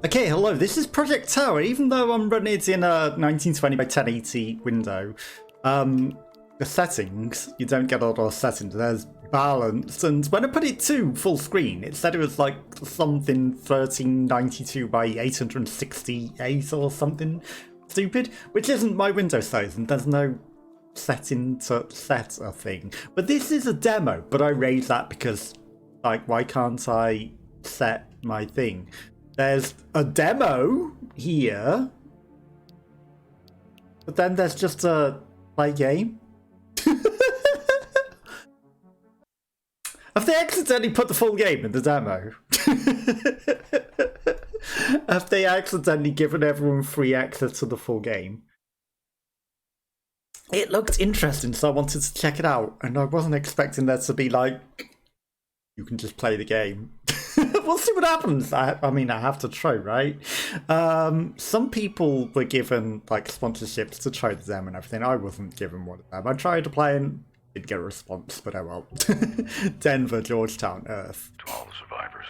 Okay, hello, this is Project Tower. Even though I'm running it in a 1920 by 1080 window, the settings, you don't get all those settings. There's balance, and when I put it to full screen, it said it was like something 1392 by 868 or something stupid, which isn't my window size, and there's no setting to set a thing. But this is a demo, but I raised that because, like, why can't I set my thing? There's a demo here, but then there's just a play game. Have they accidentally put the full game in the demo? Have they accidentally given everyone free access to the full game? It looked interesting, so I wanted to check it out, and I wasn't expecting there to be like, you can just play the game. We'll see what happens. I mean, I have to try, right? Some people were given like sponsorships to try the demo and everything. I wasn't given one of them. I tried to play and didn't get a response, but oh well. Denver, Georgetown, Earth. To all the survivors.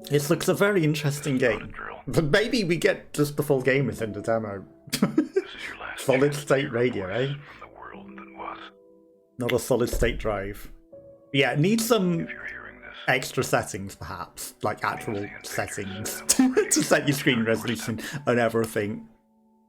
This looks a very interesting game. But maybe we get just the full game within the demo. This is your last solid state radio, eh? from the world that was. Not a solid state drive. Yeah, it needs some If you're hearing this, extra settings, perhaps, like actual settings to set your screen resolution and everything.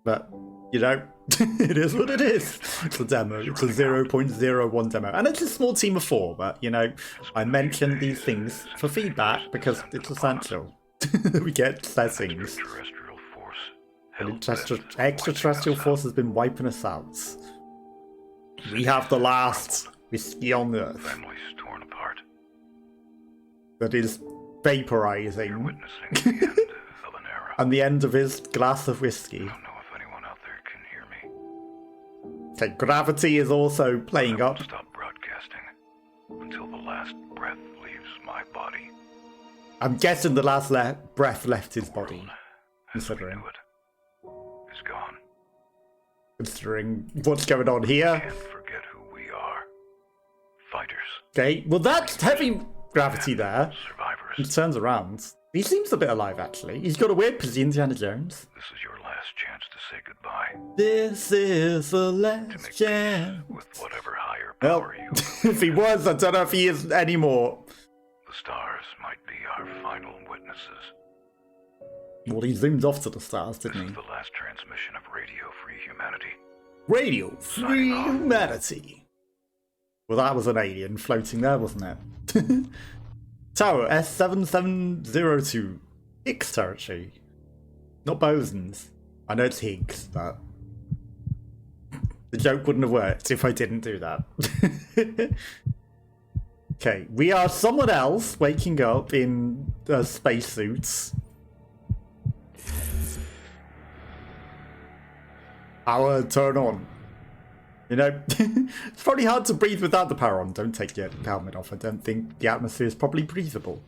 But, you know, it is what it is. It's a demo. It's a 0.01 demo. And it's a small team of 4, but, you know, I mention these things for feedback because it's essential. We get settings. extraterrestrial force. The extraterrestrial force has been wiping us out. We have the last whiskey on Earth Families torn apart. that is vaporizing. Witnessing the end of an era. And the end of his glass of whiskey. I don't know if anyone out there can hear me. Okay, gravity is also playing I up. won't stop broadcasting until the last breath leaves my body. I'm guessing the last breath left his body. World, as we Considering. knew it, is gone. Considering what's going on here. Can't forget who we are. Fighters. Okay, well that's heavy gravity there. He Survivors. turns around. He seems a bit alive, actually. He's got a weird pose, Indiana Jones. This is your last chance to say goodbye. This is the To last make peace chance. with whatever higher Well, power you. if he was, I don't know if he is anymore. The stars might be our final witnesses. Well, he zoomed off to the stars, This didn't is he? the last transmission of Radio Free Humanity. Radio Free Humanity. Well, that was an alien floating there, wasn't it? Tower S7702. Higgs territory. Not bosons. I know it's Higgs, but the joke wouldn't have worked if I didn't do that. Okay, we are someone else waking up in spacesuits. Power turn on. You know, it's probably hard to breathe without the power on. Don't take your helmet off. I don't think the atmosphere is probably breathable.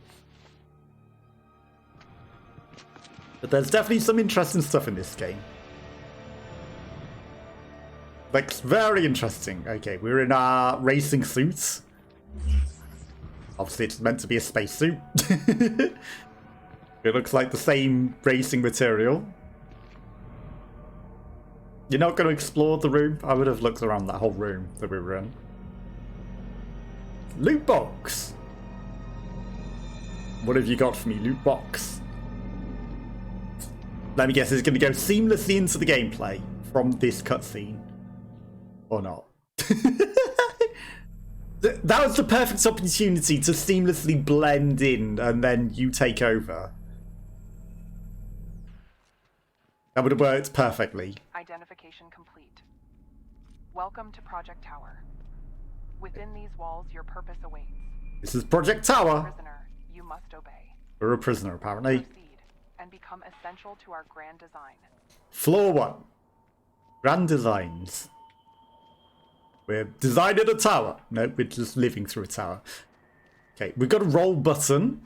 But there's definitely some interesting stuff in this game. Like, very interesting. Okay, we're in our racing suits. Obviously, it's meant to be a spacesuit. It looks like the same racing material. You're not going to explore the room? I would have looked around that whole room that we were in. Loot box! What have you got for me, loot box? Let me guess, it's going to go seamlessly into the gameplay from this cutscene. Or not. That was the perfect opportunity to seamlessly blend in and then you take over. That would have worked perfectly. Identification complete. Welcome to Project Tower. Within these walls, your purpose awaits. This is Project Tower. Prisoner, you must obey. We're a prisoner, apparently. Proceed and become essential to our grand design. Floor 1. Grand designs. We're designing a tower. No, we're just living through a tower. Okay, we've got a roll button.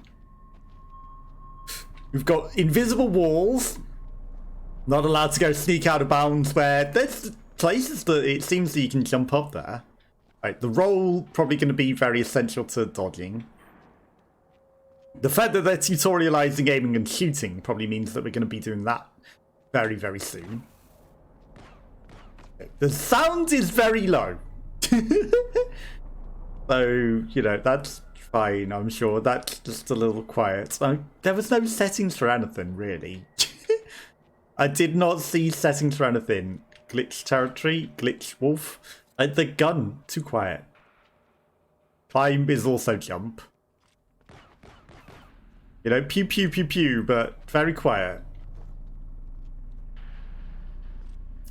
We've got invisible walls. Not allowed to go sneak out of bounds where there's places that it seems that you can jump up there. Right, the roll probably going to be very essential to dodging. The fact that they're tutorializing aiming and shooting probably means that we're going to be doing that very, very soon. The sound is very low. So, you know, that's fine, I'm sure. That's just a little quiet. There was no settings for anything, really. I did not see settings for anything. Glitch territory, glitch wolf. The gun, too quiet. Climb is also jump. You know, pew pew pew pew, but very quiet.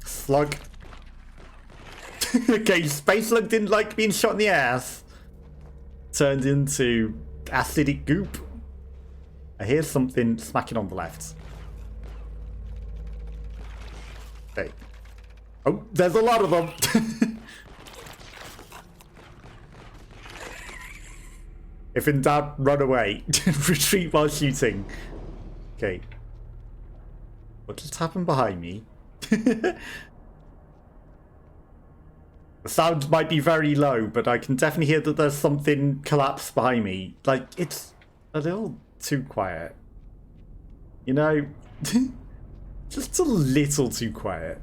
Slug. Okay, Space Slug didn't like being shot in the ass. Turned into acidic goop. I hear something smacking on the left. Okay. Oh, there's a lot of them. If in doubt, run away. Retreat while shooting. Okay. What just happened behind me? The sound might be very low, but I can definitely hear that there's something collapse behind me. Like, it's a little too quiet. You know? Just a little too quiet.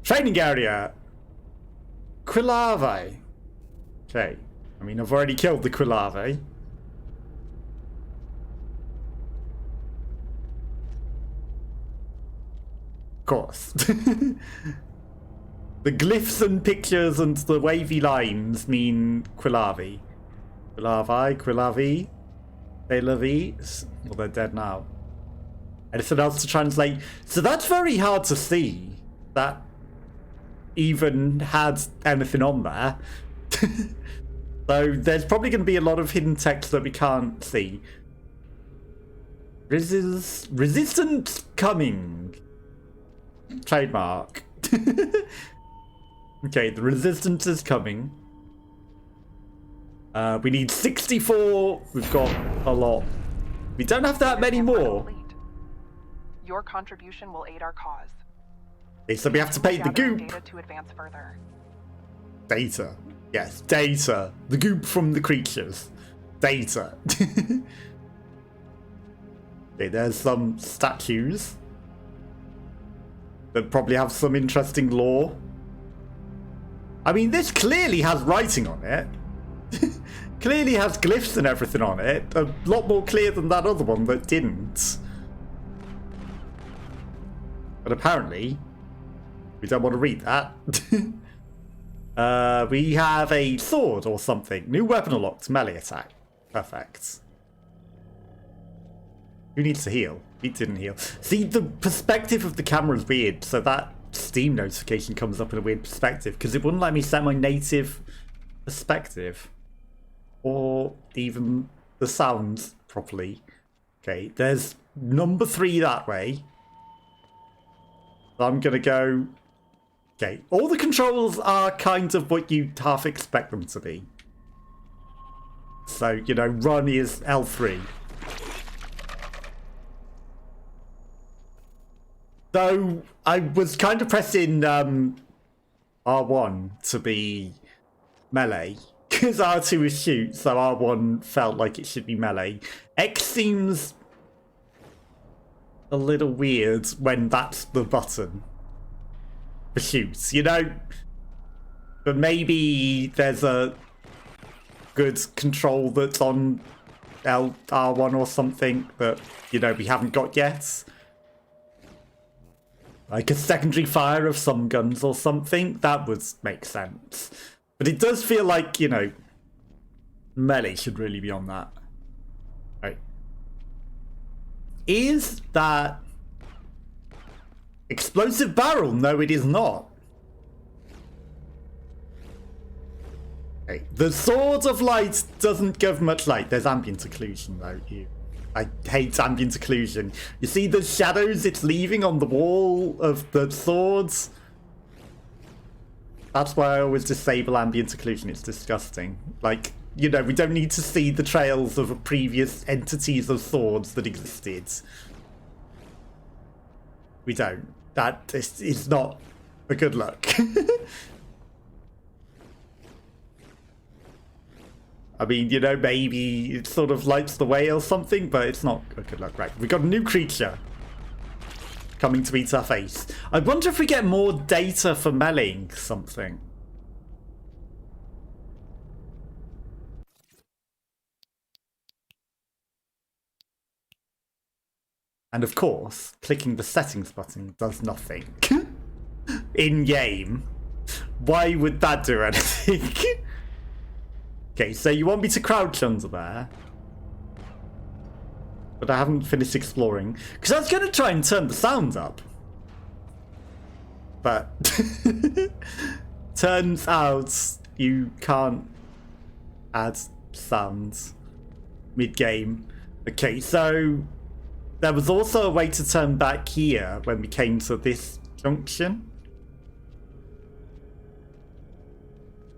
Training area! Quillarvae. Okay. I mean, I've already killed the Quillarvae. Of course. The glyphs and pictures and the wavy lines mean Quillarvae. Quillarvae. Well, they're dead now. Anything else to translate? So that's very hard to see. That even had anything on there. So there's probably going to be a lot of hidden text that we can't see. Resistance coming. Trademark. Okay, the resistance is coming. We need 64. We've got a lot. We don't have that many more. Your contribution will aid our cause. Okay, so we have to pay the goop. Data to advance further. Data. Yes, data. The goop from the creatures. Data. Okay, there's some statues that probably have some interesting lore. I mean, this clearly has writing on it. Clearly has glyphs and everything on it. A lot more clear than that other one that didn't. But apparently, we don't want to read that. We have a sword or something. New weapon unlocked. Melee attack. Perfect. Who needs to heal? He didn't heal. See, the perspective of the camera is weird, so that Steam notification comes up in a weird perspective, because it wouldn't let me set my native perspective. Or even the sound properly. Okay, there's number 3 that way. So I'm going to go... Okay, all the controls are kind of what you half expect them to be. So, you know, run is L3. Though I was kind of pressing R1 to be melee, because R2 is shoot, so R1 felt like it should be melee. X seems a little weird when that's the button for shoots, you know? But maybe there's a good control that's on R1 or something that, you know, we haven't got yet. Like a secondary fire of some guns or something, that would make sense. But it does feel like, you know, melee should really be on that. Right. Is that explosive barrel? No, it is not. Okay. The Sword of Light doesn't give much light. There's ambient occlusion, though. I hate ambient occlusion. You see the shadows it's leaving on the wall of the swords? That's why I always disable ambient occlusion. It's disgusting. Like, you know, we don't need to see the trails of previous entities of swords that existed. We don't. That is not a good look. I mean, you know, maybe it sort of lights the way or something, but it's not a good look. Right, we got a new creature coming to meet our face. I wonder if we get more data for meleeing something. And of course, clicking the settings button does nothing. In-game. Why would that do anything? Okay, so you want me to crouch under there? But I haven't finished exploring. Because I was going to try and turn the sound up. But turns out you can't add sounds mid-game. Okay, so there was also a way to turn back here when we came to this junction.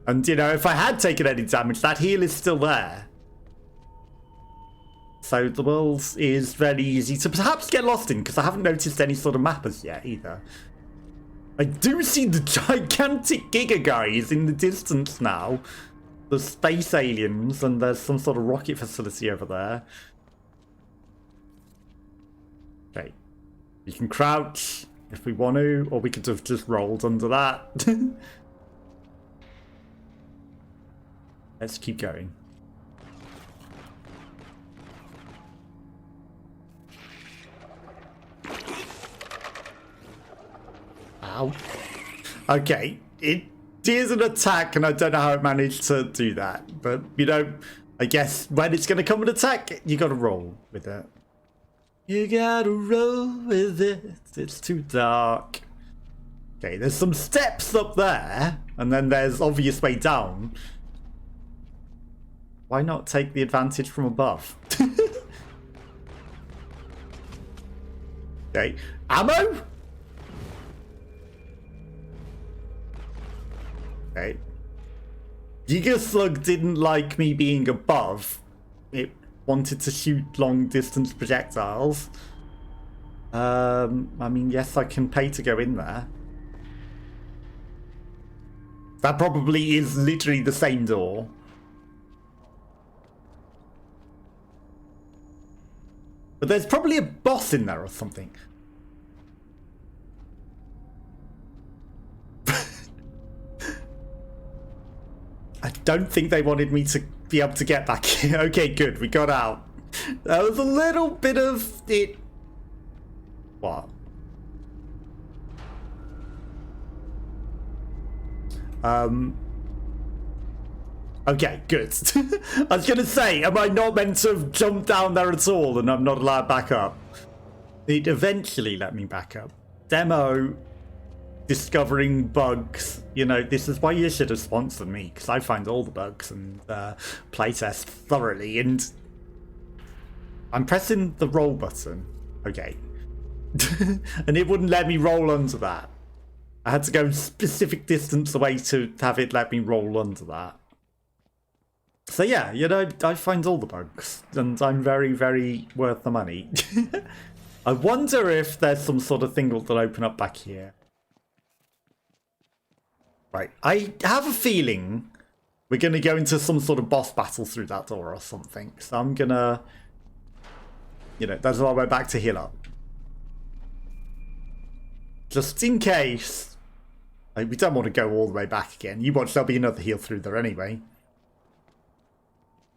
And, you know, if I had taken any damage, that heal is still there. So the world is very easy to perhaps get lost in, because I haven't noticed any sort of mappers yet either. I do see the gigantic Giga guys in the distance now. The space aliens, and there's some sort of rocket facility over there. Okay. We can crouch if we want to, or we could have just rolled under that. Let's keep going. Ow. Okay, it is an attack, and I don't know how it managed to do that. But, you know, I guess when it's going to come and attack, you got to roll with it. You got to roll with it. It's too dark. Okay, there's some steps up there, and then there's obvious way down. Why not take the advantage from above? Okay, ammo? Okay. Giga Slug didn't like me being above. It wanted to shoot long distance projectiles. I mean, yes, I can pay to go in there. That probably is literally the same door. But there's probably a boss in there or something. I don't think they wanted me to be able to get back here. Okay, good. We got out. There was a little bit of it. What? Okay, good. I was going to say, am I not meant to have jumped down there at all and I'm not allowed back up? It eventually let me back up. Demo, discovering bugs. You know, this is why you should have sponsored me, because I find all the bugs and playtest thoroughly. And I'm pressing the roll button. Okay. And it wouldn't let me roll under that. I had to go a specific distance away to have it let me roll under that. So yeah, you know, I find all the bugs, and I'm very, very worth the money. I wonder if there's some sort of thing that'll open up back here. Right, I have a feeling we're going to go into some sort of boss battle through that door or something. So I'm going to, you know, that's why we're back to heal up. Just in case. Like, we don't want to go all the way back again. You watch, there'll be another heal through there anyway.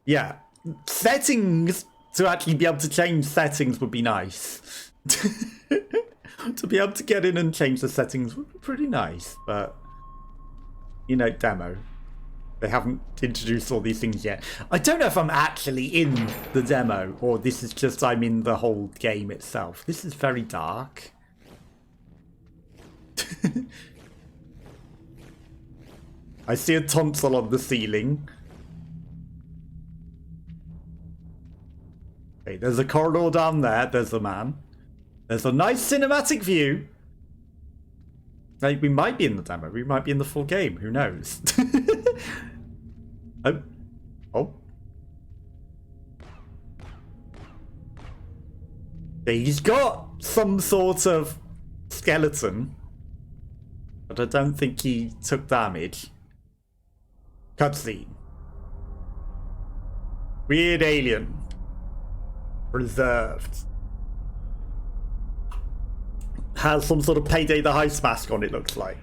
Yeah, settings, to actually be able to change settings would be nice. To be able to get in and change the settings would be pretty nice, but, you know, demo. They haven't introduced all these things yet. I don't know if I'm actually in the demo, or this is just I'm in the whole game itself. This is very dark. I see a tonsil on the ceiling. Okay, there's a corridor down there. There's a man. There's a nice cinematic view. Like, we might be in the demo. We might be in the full game. Who knows? Oh. Oh. He's got some sort of skeleton. But I don't think he took damage. Cutscene. Weird alien. Preserved. Has some sort of Payday the Heist mask on, it looks like.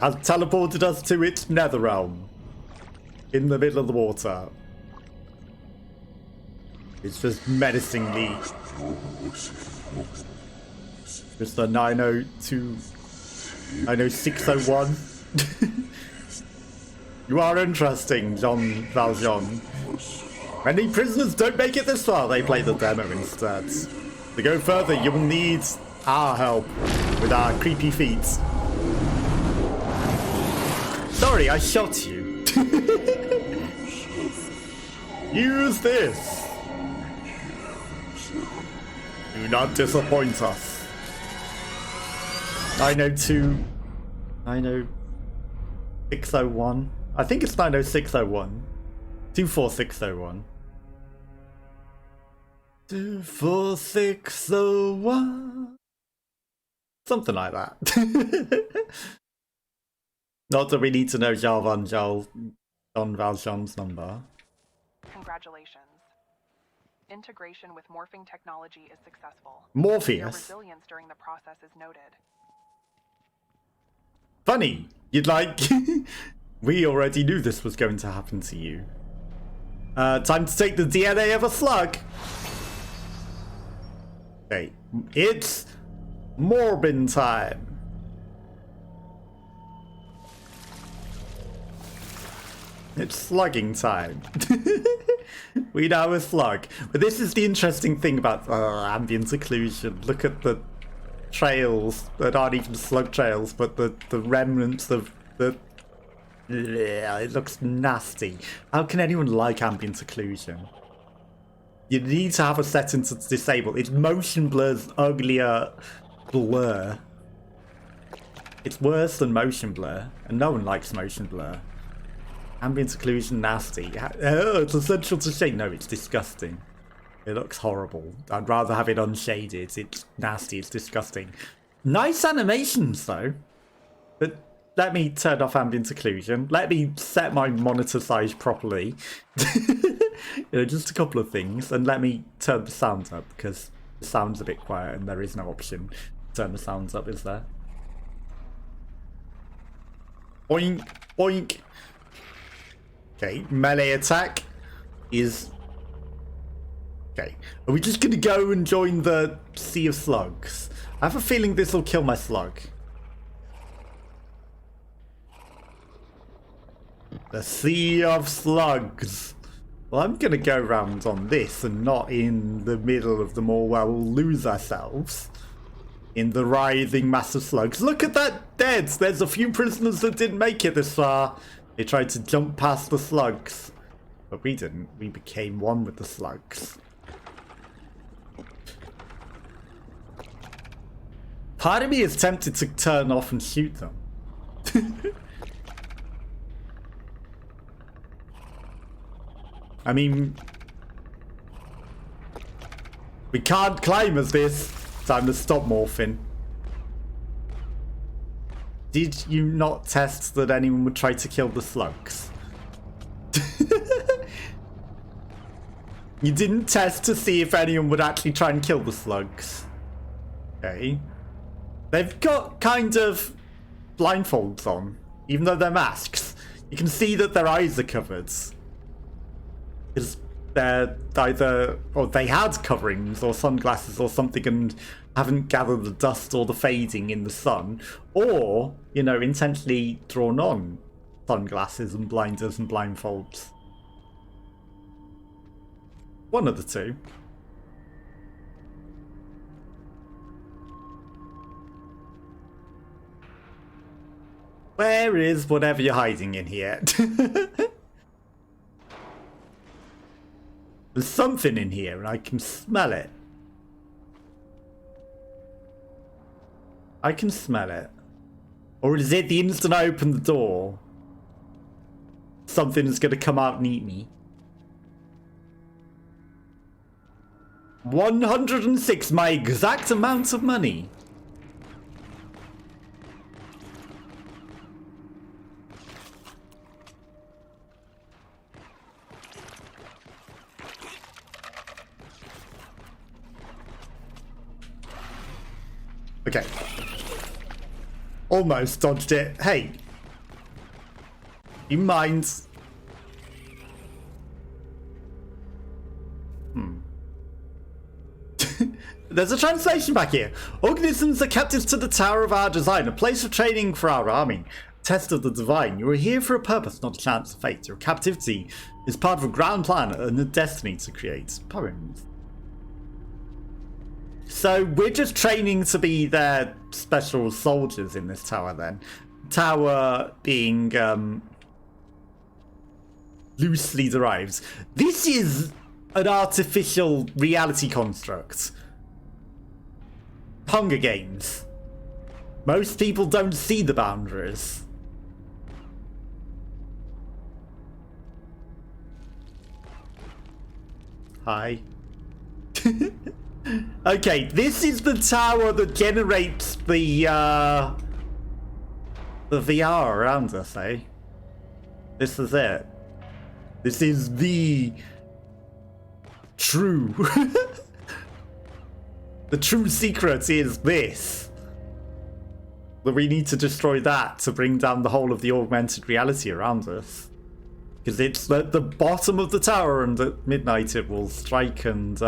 Has teleported us to its nether realm. In the middle of the water. It's just menacingly. Mr. 902. 90601. You are interesting, Jean Valjean. Many prisoners don't make it this far. They play the demo instead. To go further, you will need our help with our creepy feet. Sorry, I shot you. Use this. Do not disappoint us. 902. 90601. I think it's 90601. 24601. 24601. Something like that. Not that we need to know Jean Valjean's number. Congratulations. Integration with morphing technology is successful. Your Morpheus. resilience during the process is noted. Funny. You'd like... We already knew this was going to happen to you. Time to take the DNA of a slug. Okay. It's Morbin time. It's slugging time. We know a slug. But this is the interesting thing about ambient occlusion. Look at the trails that aren't even slug trails, but the remnants of the... It looks nasty. How can anyone like ambient occlusion? You need to have a setting to disable. It's motion blur's uglier blur. It's worse than motion blur, and no one likes motion blur. Ambient occlusion, nasty. Oh, it's essential to shade. No, it's disgusting. It looks horrible. I'd rather have it unshaded. It's nasty, it's disgusting. Nice animations, though. But let me turn off ambient occlusion. Let me set my monitor size properly. Just a couple of things. And let me turn the sound up, because the sound's a bit quiet and there is no option to turn the sounds up, is there? Boink, boink. Okay, melee attack is... Okay, are we just gonna go and join the sea of slugs? I have a feeling this will kill my slug. The sea of slugs. Well, I'm gonna go round on this and not in the middle of the mall where we'll lose ourselves in the writhing mass of slugs. Look at that dead! There's a few prisoners that didn't make it this far. They tried to jump past the slugs, but we didn't. We became one with the slugs. Part of me is tempted to turn off and shoot them. I mean, we can't climb as this. Time to stop morphing. Did you not test that anyone would try to kill the slugs? You didn't test to see if anyone would actually try and kill the slugs. Okay. They've got kind of blindfolds on, even though they're masks. You can see that their eyes are covered. Because they're either... or they had coverings or sunglasses or something and haven't gathered the dust or the fading in the sun, or, you know, intentionally drawn on sunglasses and blinders and blindfolds. One of the two. Where is whatever you're hiding in here? There's something in here and I can smell it. I can smell it. Or is it the instant I open the door, something's gonna come out and eat me? 106, my exact amount of money. Okay. Almost dodged it. Hey. You mind? There's a translation back here. Organisms are captives to the tower of our design, a place of training for our army. Test of the divine. You are here for a purpose, not a chance of fate. Your captivity is part of a grand plan and a destiny to create poems. So we're just training to be their special soldiers in this tower then. Tower being loosely derived. This is an artificial reality construct. Hunger Games. Most people don't see the boundaries. Hi. Okay, this is the tower that generates the VR around us, eh? This is it. This is the true. The true secret is this. That we need to destroy that to bring down the whole of the augmented reality around us. Because it's at the bottom of the tower, and at midnight it will strike and,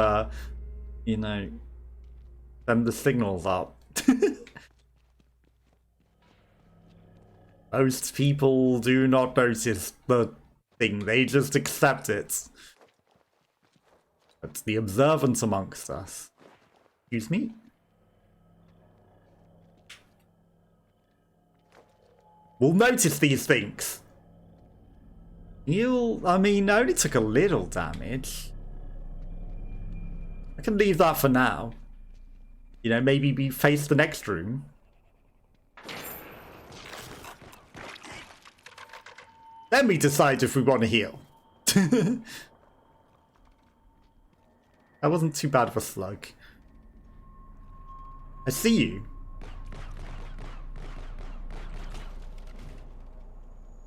you know, send the signals up. Most people do not notice the thing, they just accept it. It's the observant amongst us. Excuse me? We'll notice these things. I mean, I only took a little damage. I can leave that for now. You know, maybe we face the next room. Then we decide if we want to heal. That wasn't too bad of a slug. I see you.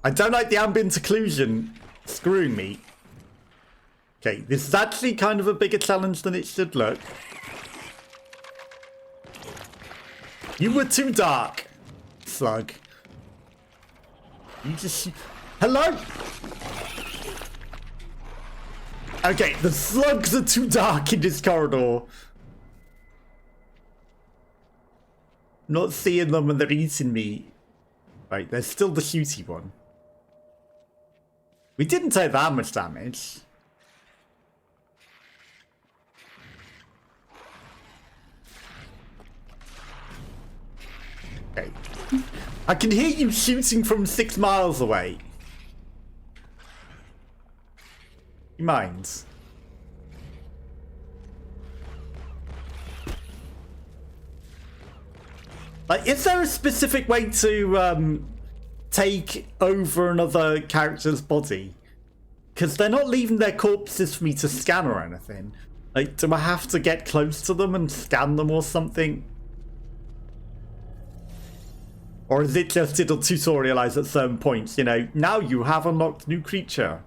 I don't like the ambient occlusion screwing me. Okay, this is actually kind of a bigger challenge than it should look. You were too dark, slug. You just... Hello? Okay, the slugs are too dark in this corridor. Not seeing them when they're eating me. Right, there's still the shooty one. We didn't take that much damage. Okay. I can hear you shooting from 6 miles away. You mind? Like, is there a specific way to take over another character's body? Because they're not leaving their corpses for me to scan or anything. Like, do I have to get close to them and scan them or something? Or is it just it'll tutorialize at certain points, you know, now you have unlocked new creature.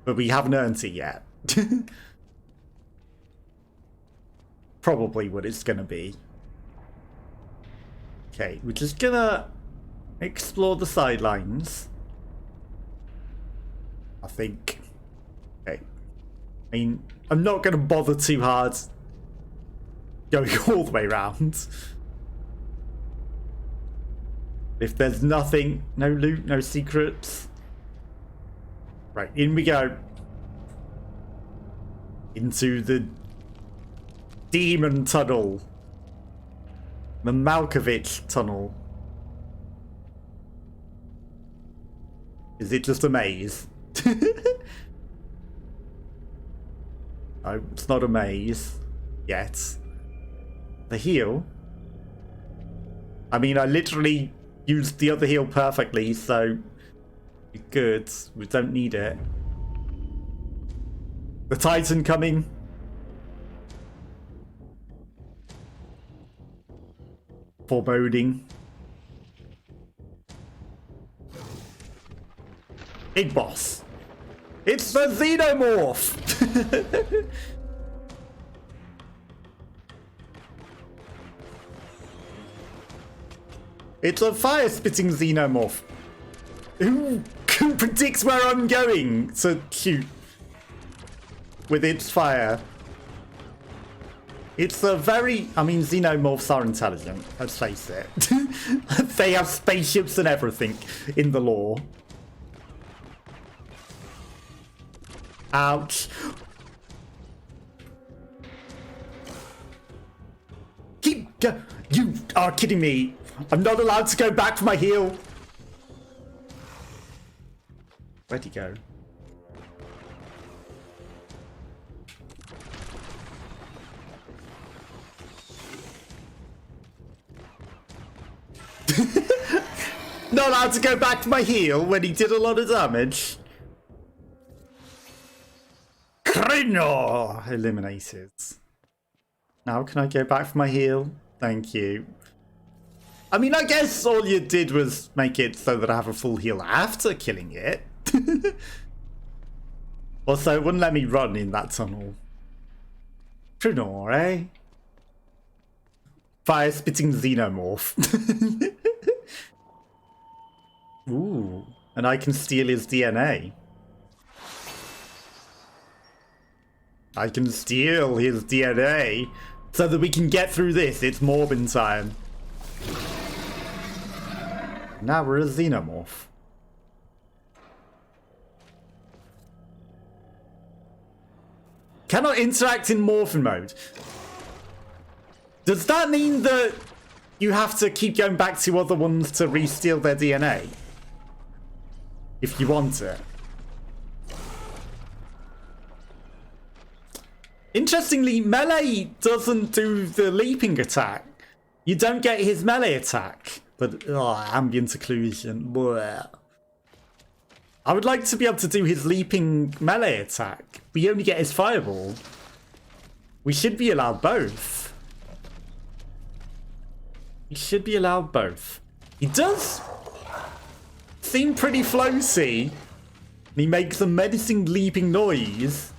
But we haven't earned it yet. Probably what it's gonna be. Okay, we're just gonna explore the sidelines. I think. Okay. I mean, I'm not gonna bother too hard going all the way around. If there's nothing, no loot, no secrets. Right, in we go. Into the demon tunnel. The Malkovich tunnel. Is it just a maze? No, it's not a maze. Yet. The heal? I mean, I literally used the other heal perfectly, so we're good. We don't need it. The Titan coming. Foreboding. Big boss. It's the Xenomorph! It's a fire-spitting xenomorph. Who predicts where I'm going to shoot with its fire? It's a very... I mean, xenomorphs are intelligent, let's face it. They have spaceships and everything in the lore. Ouch. Keep go. You are kidding me. I'm not allowed to go back for my heal. Where'd he go? Not allowed to go back to my heal when he did a lot of damage. Xeno eliminated. Now can I go back for my heal? Thank you. I mean, I guess all you did was make it so that I have a full heal after killing it. Also, it wouldn't let me run in that tunnel. Xeno, eh? Fire-spitting xenomorph. Ooh, and I can steal his DNA. I can steal his DNA so that we can get through this. It's Morbin time. Now we're a xenomorph. Cannot interact in morphin mode. Does that mean that you have to keep going back to other ones to re-steal their DNA? If you want it. Interestingly, melee doesn't do the leaping attack. You don't get his melee attack. But, ambient occlusion. Bleh. I would like to be able to do his leaping melee attack. We only get his fireball. We should be allowed both. We should be allowed both. He does seem pretty floaty. He makes a menacing leaping noise.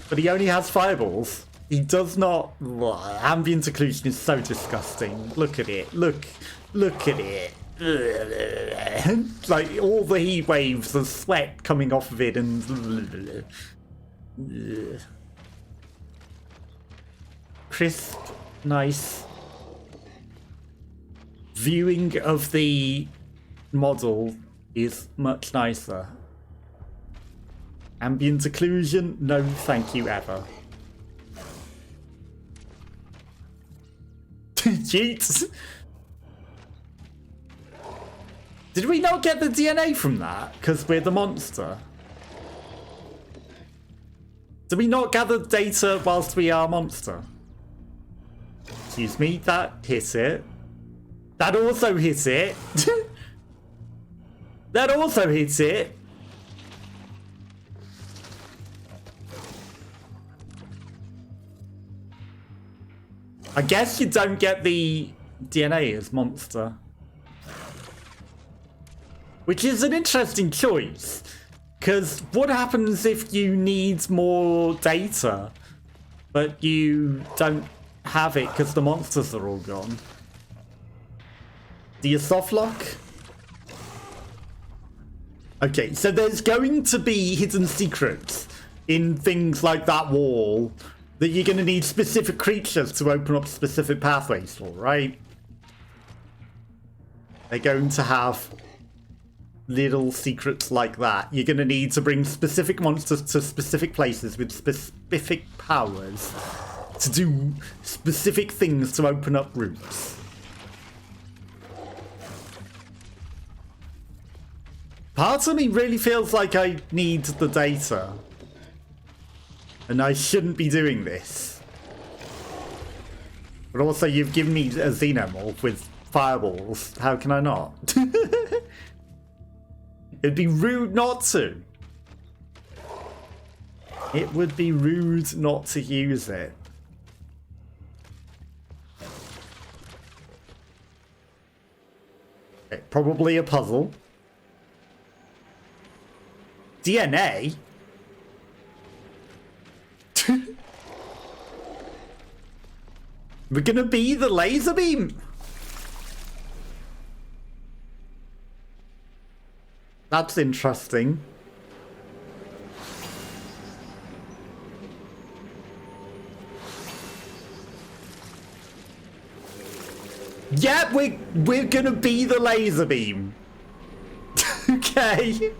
But he only has fireballs. He does not... Ambient occlusion is so disgusting. Look at it. Look at it. Like all the heat waves, the sweat coming off of it and... Crisp, nice. Viewing of the model is much nicer. Ambient occlusion? No, thank you ever. Jeez. Did we not get the DNA from that? Because we're the monster. Did we not gather data whilst we are monster? Excuse me, that hit it. That also hit it. That also hit it. I guess you don't get the DNA as monster. Which is an interesting choice. Because what happens if you need more data, but you don't have it because the monsters are all gone? Do you softlock? Okay, so there's going to be hidden secrets in things like that wall that you're going to need specific creatures to open up specific pathways for, right? They're going to have little secrets like that. You're going to need to bring specific monsters to specific places with specific powers to do specific things to open up routes. Part of me really feels like I need the data. And I shouldn't be doing this. But also you've given me a xenomorph with fireballs. How can I not? It'd be rude not to. It would be rude not to use it. Okay, probably a puzzle. DNA? We're gonna be the laser beam. That's interesting. Yeah, we're gonna be the laser beam. Okay.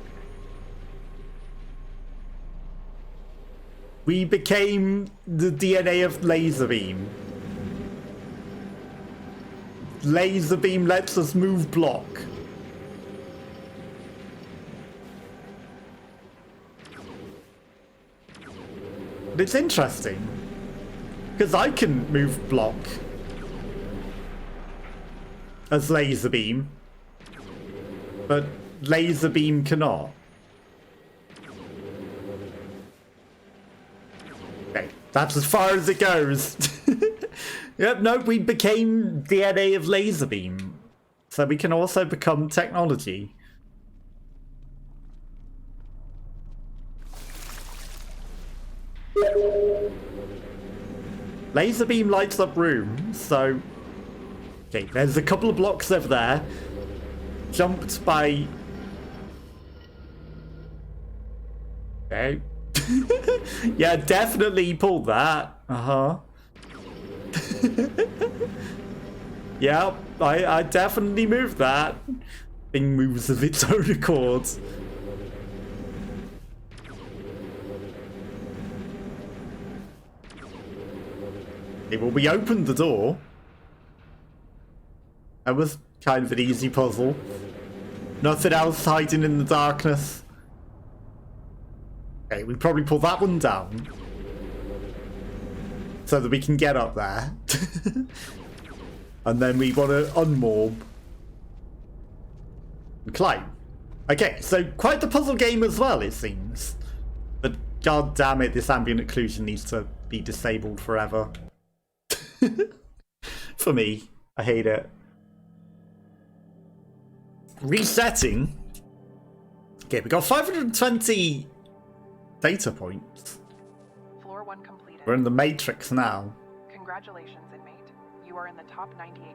We became the DNA of laser beam. Laser beam lets us move block. But it's interesting because I can move block as laser beam, but laser beam cannot. Okay, that's as far as it goes. Yep, no, we became DNA of laser beam, so we can also become technology. Laser beam lights up rooms, so... Okay, there's a couple of blocks over there. Jumped by... Okay. Yeah, definitely pulled that. Uh-huh. Yeah, I definitely moved that. Thing moves of its own accord. Okay, well, we opened the door. That was kind of an easy puzzle. Nothing else hiding in the darkness. Okay, we probably pull that one down. So that we can get up there. And then we want to unmorb. And climb. Okay, so quite the puzzle game as well, it seems. But god damn it, this ambient occlusion needs to be disabled forever. For me. I hate it. Resetting. Okay, we got 520 data points. Floor 1 completed. We're in the Matrix now. Congratulations, inmate. You are in the top 98%.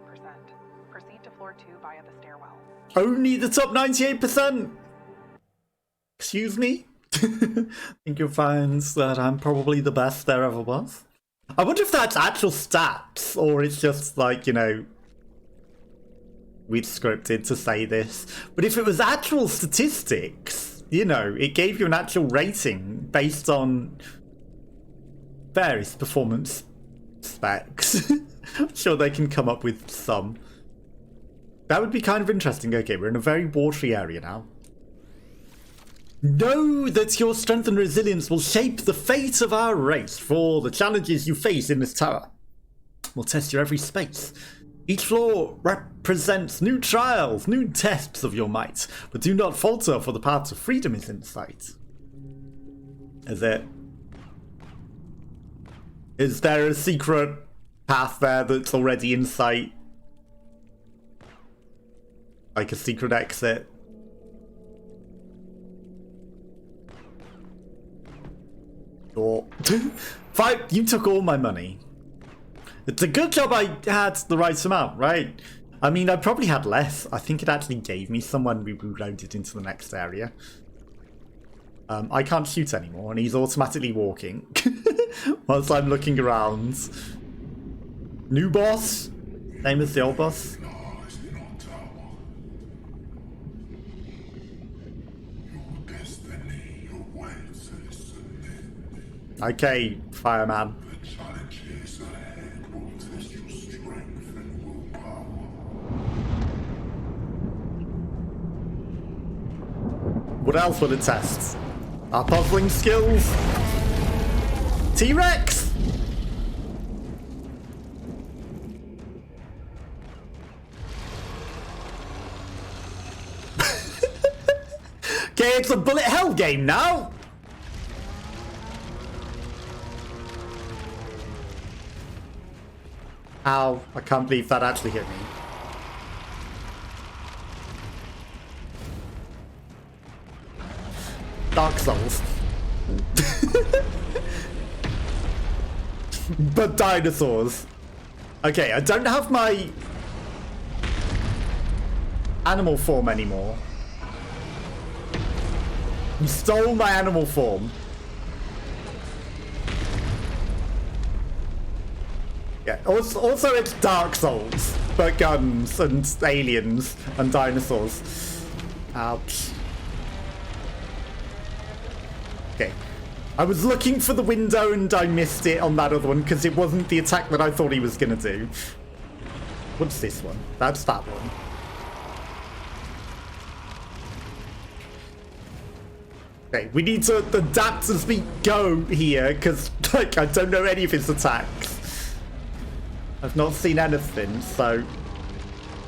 Proceed to floor 2 via the stairwell. Only the top 98%? Excuse me? I think you'll find that I'm probably the best there ever was. I wonder if that's actual stats, or it's just like, you know, we'd scripted to say this. But if it was actual statistics, you know, it gave you an actual rating based on various performance specs. I'm sure they can come up with some. That would be kind of interesting. Okay, we're in a very watery area now. Know that your strength and resilience will shape the fate of our race, for the challenges you face in this tower will test your every space. Each floor represents new trials, new tests of your might, but do not falter, for the path to freedom is in sight. Is it? Is there a secret path there that's already in sight? Like a secret exit? Or you took all my money. It's a good job I had the right amount, right? I mean, I probably had less. I think it actually gave me some when we reloaded into the next area. I can't shoot anymore, and he's automatically walking whilst I'm looking around. New boss? Same as the old boss? Okay, fireman. What else will it test? Our puzzling skills? T-Rex? Okay, it's a bullet hell game now! Ow, I can't believe that actually hit me. Dark Souls. But dinosaurs. Okay, I don't have my animal form anymore. You stole my animal form. Yeah, also it's Dark Souls, but guns and aliens and dinosaurs. Ouch. Okay. I was looking for the window and I missed it on that other one because it wasn't the attack that I thought he was going to do. What's this one? That's that one. Okay, we need to adapt as we go here because like, I don't know any of his attacks. I've not seen anything, so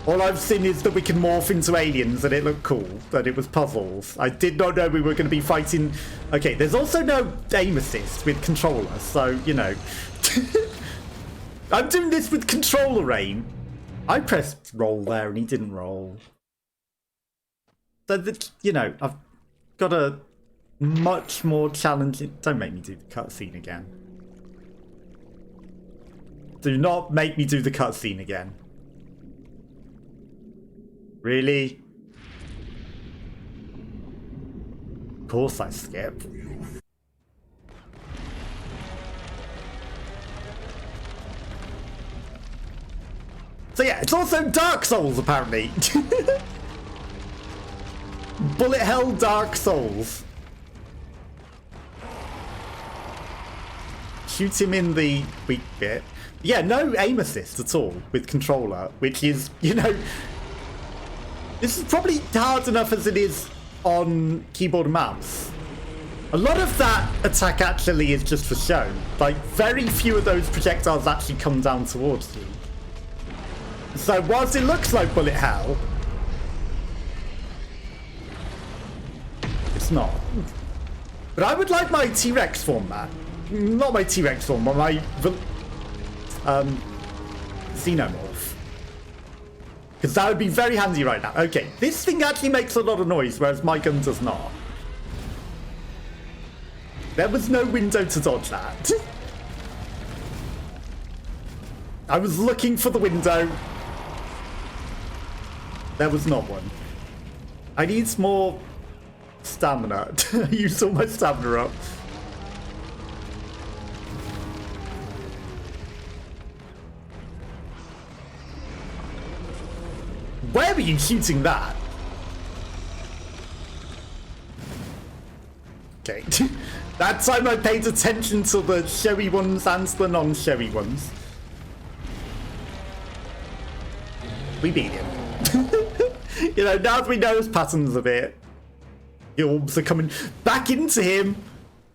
all I've seen is that we can morph into aliens and it looked cool, that it was puzzles. I did not know we were going to be fighting... Okay, there's also no aim assist with controller, so, you know. I'm doing this with controller aim. I pressed roll there and he didn't roll. So, that, you know, I've got a much more challenging... Don't make me do the cutscene again. Do not make me do the cutscene again. Really? Of course I skip. So yeah, it's also Dark Souls apparently. Bullet Hell Dark Souls. Shoot him in the weak bit. Yeah, no aim assist at all with controller, which is, you know, this is probably hard enough as it is on keyboard and mouse. A lot of that attack actually is just for show. Like, very few of those projectiles actually come down towards you. So whilst it looks like bullet hell, it's not. But I would like my T-Rex form, man. Not my T-Rex form, but my xenomorph. Because that would be very handy right now. Okay, this thing actually makes a lot of noise, whereas my gun does not. There was no window to dodge that. I was looking for the window. There was not one. I need some more stamina. I used all my stamina up. Where were you shooting that? Okay. That time I paid attention to the showy ones and the non-showy ones. We beat him. You know, now that we know his patterns a bit, the orbs are coming back into him.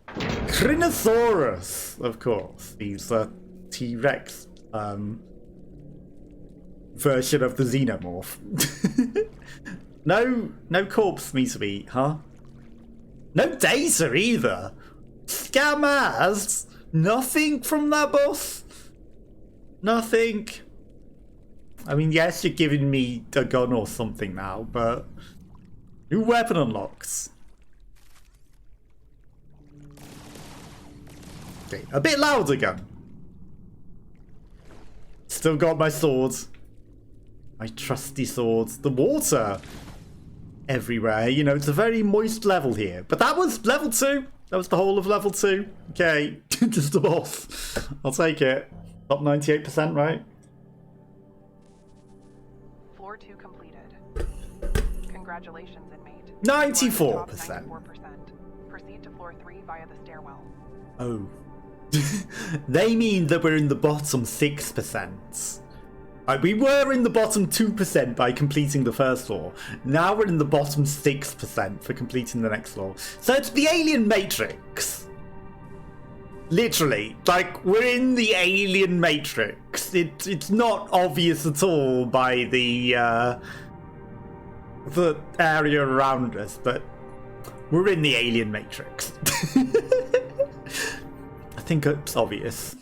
Crinosaurus, of course. He's a T-Rex version of the xenomorph. No corpse me to eat, huh? No data either. Scam ass. Nothing from that boss. Nothing. I mean, yes, you're giving me a gun or something now, but new weapon unlocks. Okay, a bit louder gun. Still got my swords. My trusty swords. The water everywhere. You know, it's a very moist level here. But that was level 2. That was the whole of level 2. Okay, just a boss. I'll take it. Up 98%, right? Floor 2 completed. Congratulations, inmate. 94%. 94%. Proceed to floor 3 via the stairwell. Oh. They mean that we're in the bottom 6%. We were in the bottom 2% by completing the first floor. Now we're in the bottom 6% for completing the next floor. So it's the alien matrix. Literally. Like, we're in the alien matrix. It's not obvious at all by the area around us, but we're in the alien matrix. I think it's obvious.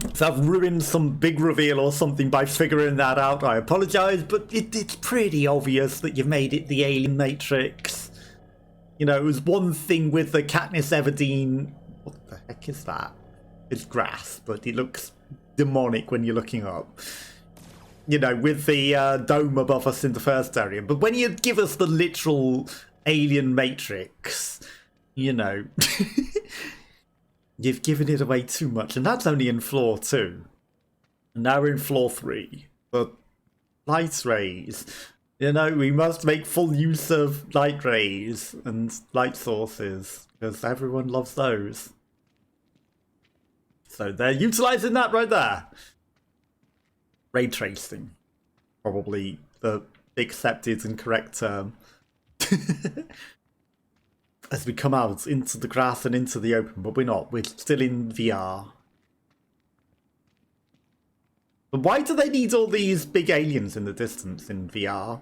If I've ruined some big reveal or something by figuring that out, I apologise, but it's pretty obvious that you've made it the alien matrix. You know, it was one thing with the Katniss Everdeen... What the heck is that? It's grass, but it looks demonic when you're looking up. you know, with the dome above us in the first area. But when you give us the literal alien matrix, you know, you've given it away too much. And that's only in floor 2. And now we're in floor 3. But light rays, you know, we must make full use of light rays and light sources, because everyone loves those. So they're utilizing that right there. Ray tracing, probably the accepted and correct term. As we come out into the grass and into the open, but we're not. We're still in VR. But why do they need all these big aliens in the distance in VR?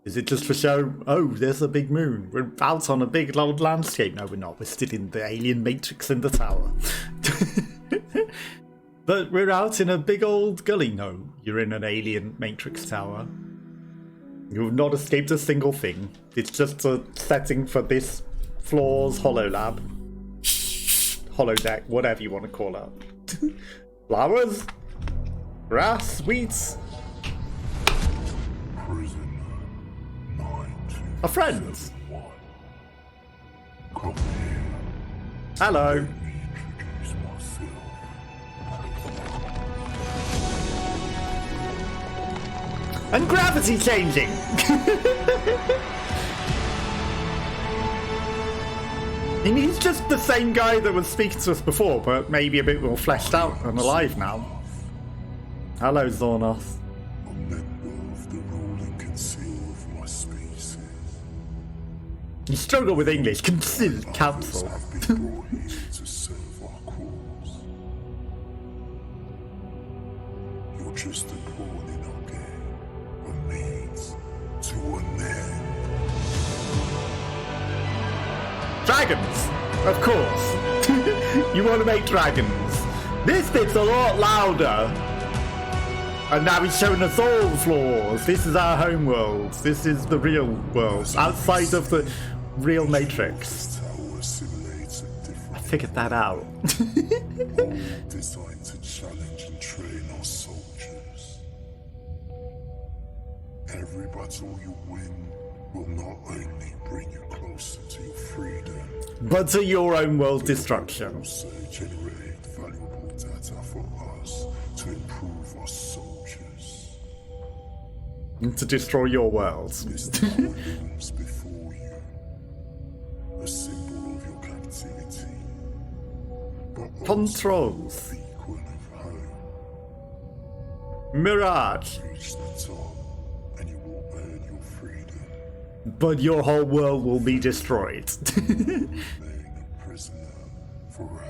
Is it just for show, oh, there's a big moon, we're out on a big old landscape? No, we're not. We're still in the alien matrix in the tower. But we're out in a big old gully. No, you're in an alien matrix tower. You've not escaped a single thing. It's just a setting for this floor's hololab. Holodeck, whatever you want to call it. Flowers? Grass? Weeds? Our friends. Come here. Hello. Let me introduce myself. And gravity changing. And he's just the same guy that was speaking to us before, but maybe a bit more fleshed out and alive now. Hello, Zornoth. A member of the ruling council of my species. You struggle with English. Council. Others have been brought here to serve our cause. You're just a pawn in our game, a means to an end. Dragons, of course. You want to make dragons. This bit's a lot louder. And now he's showing us all the floors. This is our home world. This is the real world, outside of the real matrix. I figured that out. Designed to challenge and train our soldiers. Every battle you win will not only bring you closer to your freedom, But to your own world destruction. also generate valuable data for us to improve our soldiers. And to destroy your world. This tower looms before you, a symbol of your captivity, but also Controls. the beacon of home. Mirage. Reach the top, and you will earn your freedom. But your whole world will be destroyed. Remain a prisoner forever.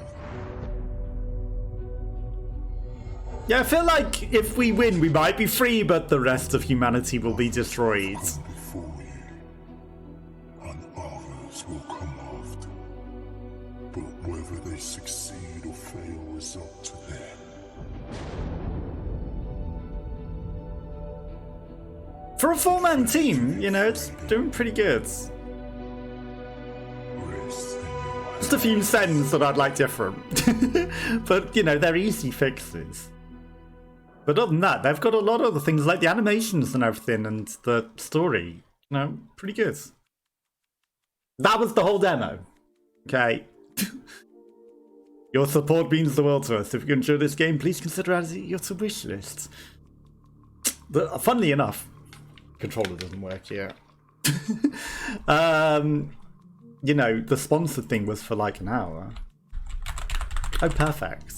Yeah, I feel like if we win, we might be free, but the rest of humanity will be destroyed. Come before you, and others will come after. But whether they succeed or fail is up to them. For a 4-man team, you know, it's doing pretty good. Rest in your Just a few sends that I'd like different. But, you know, they're easy fixes. But other than that, they've got a lot of other things like the animations and everything and the story. You know, pretty good. That was the whole demo. Okay. Your support means the world to us. If you enjoy this game, please consider adding it your to wish list. But, funnily enough, controller doesn't work yet. You know, the sponsored thing was for like an hour. Oh, perfect.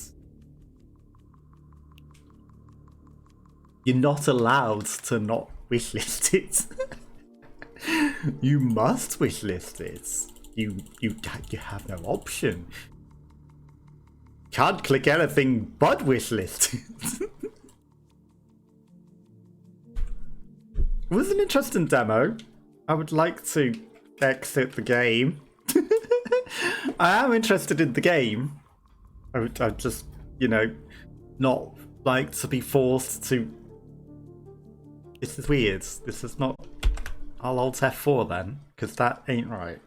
You're not allowed to not wishlist it. You must wishlist it. You have no option. Can't click anything but wishlist it. It was an interesting demo. I would like to exit the game. I am interested in the game. I just, you know, not like to be forced to. This is weird. This is not. I'll alt F4 then, because that ain't right.